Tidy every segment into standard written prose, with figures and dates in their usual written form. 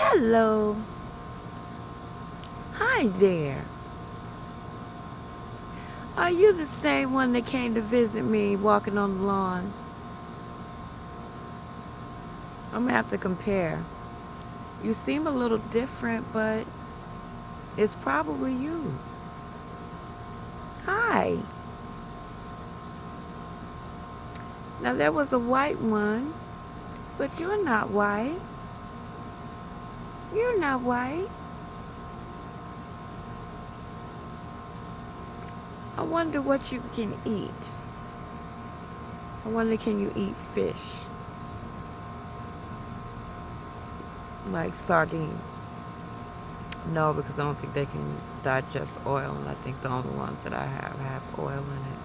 Hello. Hi there. Are you the same one that came to visit me walking on the lawn? I'm gonna have to compare. You seem a little different, but it's probably you. Hi. Now there was a white one, but you're not white. You're not white. I wonder what you can eat. I wonder, can you eat fish? Like sardines? No, because I don't think they can digest oil, and I think the only ones that I have oil in it.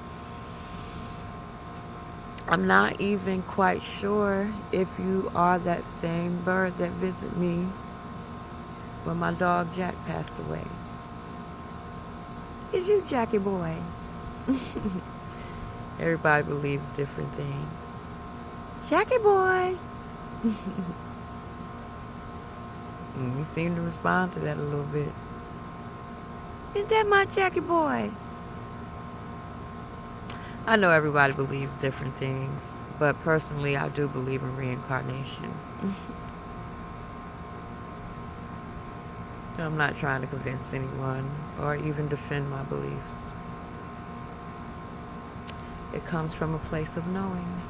I'm not even quite sure if you are that same bird that visited me when my dog Jack passed away. Is you Jackie boy? Everybody believes different things. Jackie boy! You seem to respond to that a little bit. Is that my Jackie boy? I know everybody believes different things, but personally I do believe in reincarnation. I'm not trying to convince anyone or even defend my beliefs. It comes from a place of knowing.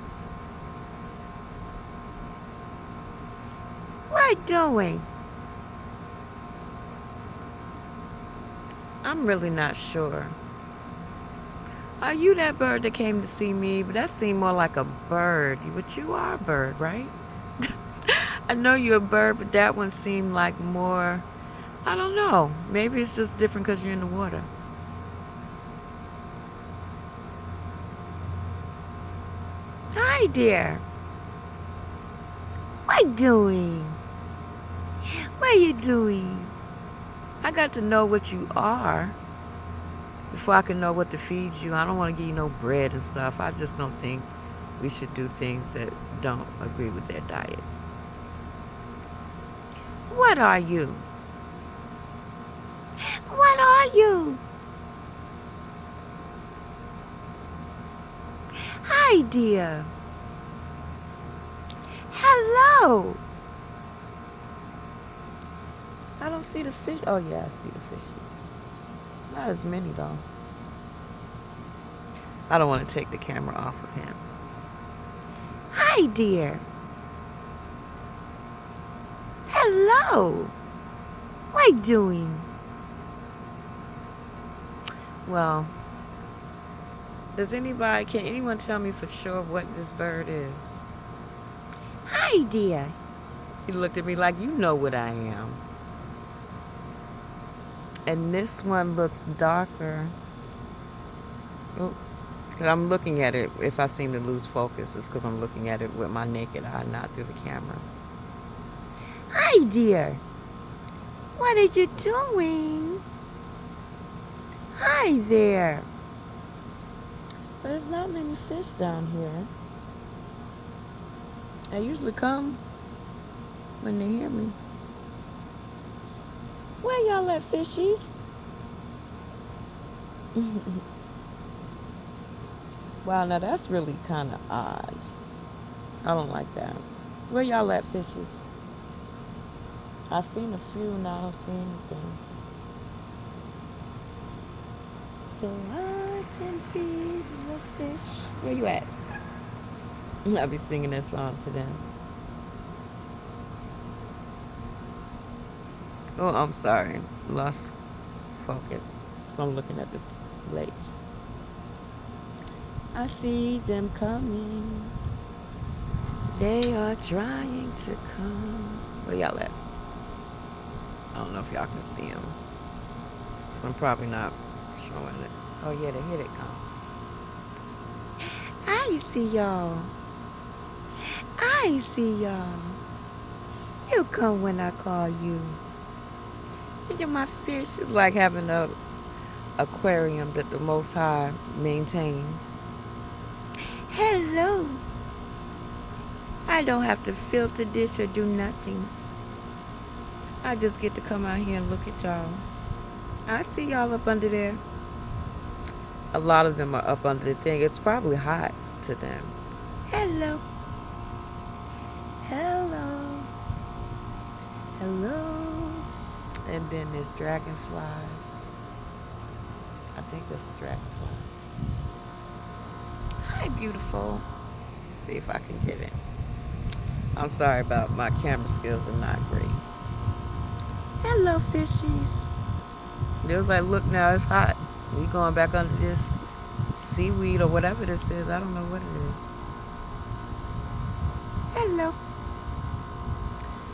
What doing? I'm really not sure. Are you that bird that came to see me? But that seemed more like a bird. But you are a bird, right? I know you're a bird, but that one seemed like more, I don't know. Maybe it's just different because you're in the water. Hi, dear. What you doing? What you doing? I got to know what you are before I can know what to feed you. I don't want to give you no bread and stuff. I just don't think we should do things that don't agree with their diet. What are you? What are you? Hi, dear. Hello. I don't see the fish. Oh, yeah, I see the fishes. Not as many, though. I don't want to take the camera off of him. Hi, dear. Hello. What you doing? Well, can anyone tell me for sure what this bird is? Hi, dear. He looked at me like, you know what I am. And this one looks darker. Oh, because I'm looking at it. If I seem to lose focus, it's because I'm looking at it with my naked eye, not through the camera. Hi, dear. What are you doing? Hi there. There's not many fish down here. They usually come when they hear me. Where y'all at, fishies? Wow, now that's really kind of odd. I don't like that. Where y'all at, fishes? I seen a few, now I don't see anything. So I can feed the fish. Where you at? I'll be singing that song to them. Oh, I'm sorry. Lost focus. I'm looking at the lake. I see them coming. They are trying to come. Where y'all at? I don't know if y'all can see them. So I'm probably not showing it. Oh yeah, they hit it come. I see y'all. I see y'all. You come when I call you. Look at my fish. It's like having a aquarium that the Most High maintains. Hello. I don't have to filter this or do nothing. I just get to come out here and look at y'all. I see y'all up under there. A lot of them are up under the thing. It's probably hot to them. Hello. Hello. Hello. And then there's dragonflies. I think that's a dragonfly. Hi, beautiful. Let's see if I can get it. I'm sorry about my camera skills are not great. Hello, fishies. They was like, look now, it's hot. We going back under this seaweed or whatever this is. I don't know what it is. Hello.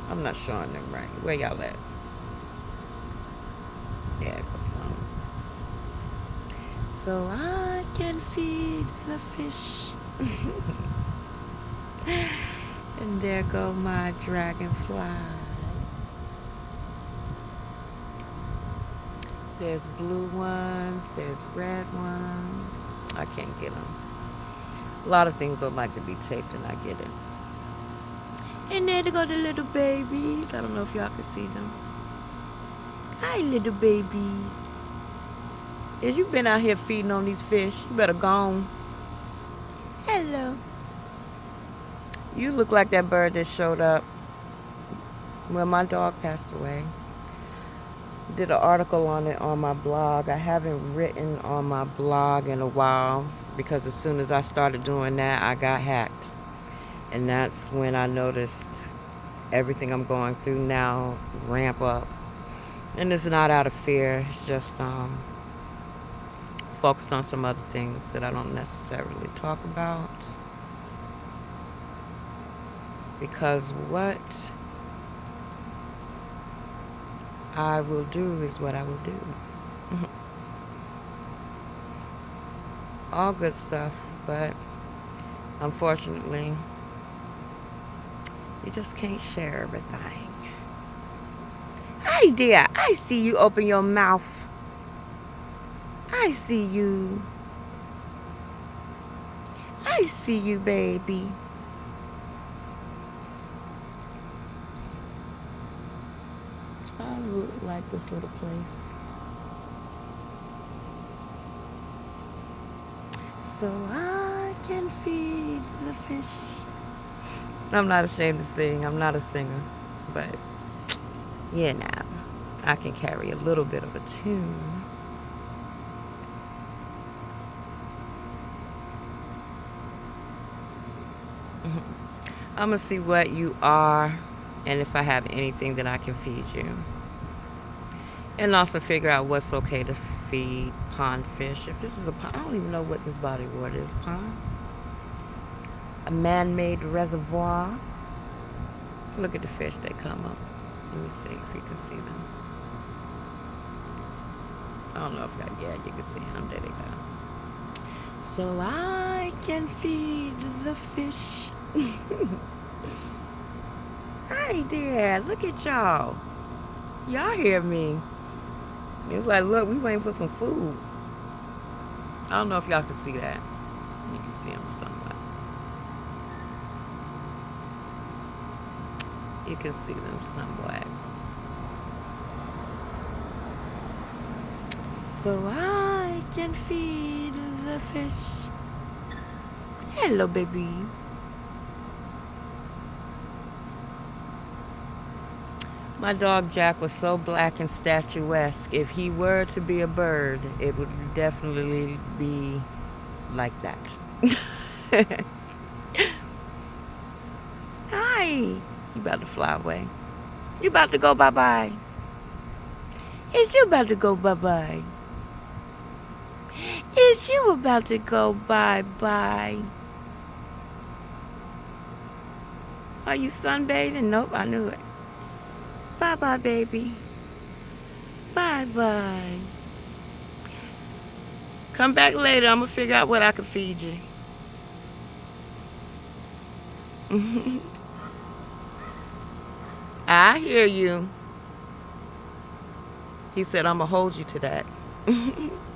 I'm not showing them right. Where y'all at? Yeah, got some. So I can feed the fish. And there go my dragonflies. There's blue ones, there's red ones. I can't get them. A lot of things don't like to be taped and I get it. And there go the little babies. I don't know if y'all can see them. Hi, little babies. As you've been out here feeding on these fish, you better go on. Hello. You look like that bird that showed up when my dog passed away. Did an article on it on my blog. I haven't written on my blog in a while because as soon as I started doing that, I got hacked. And that's when I noticed everything I'm going through now ramp up. And it's not out of fear. It's just focused on some other things that I don't necessarily talk about. Because what I will do is what I will do. All good stuff, but unfortunately, you just can't share everything. Hi, dear. I see you open your mouth. I see you. I see you, baby. I like this little place. So I can feed the fish. I'm not ashamed to sing. I'm not a singer. But, yeah, now, I can carry a little bit of a tune. I'm going to see what you are and if I have anything that I can feed you. And also figure out what's okay to feed pond fish. If this is a pond, I don't even know what this body of water is. Pond? A man-made reservoir. Look at the fish that come up. Let me see if you can see them. I don't know if yeah, you can see them. There they go. So I can feed the fish. Hi there, look at y'all. Y'all hear me. It's like, look, we waiting for some food. I don't know if y'all can see that. You can see them somewhat. You can see them somewhat. So I can feed the fish. Hello, baby. My dog Jack was so black and statuesque. If he were to be a bird, it would definitely be like that. Hi. You about to fly away. You about to go bye-bye. Is you about to go bye-bye? Is you about to go bye-bye? Are you sunbathing? Nope, I knew it. Bye-bye, baby. Bye-bye. Come back later. I'm going to figure out what I can feed you. I hear you. He said, I'm going to hold you to that.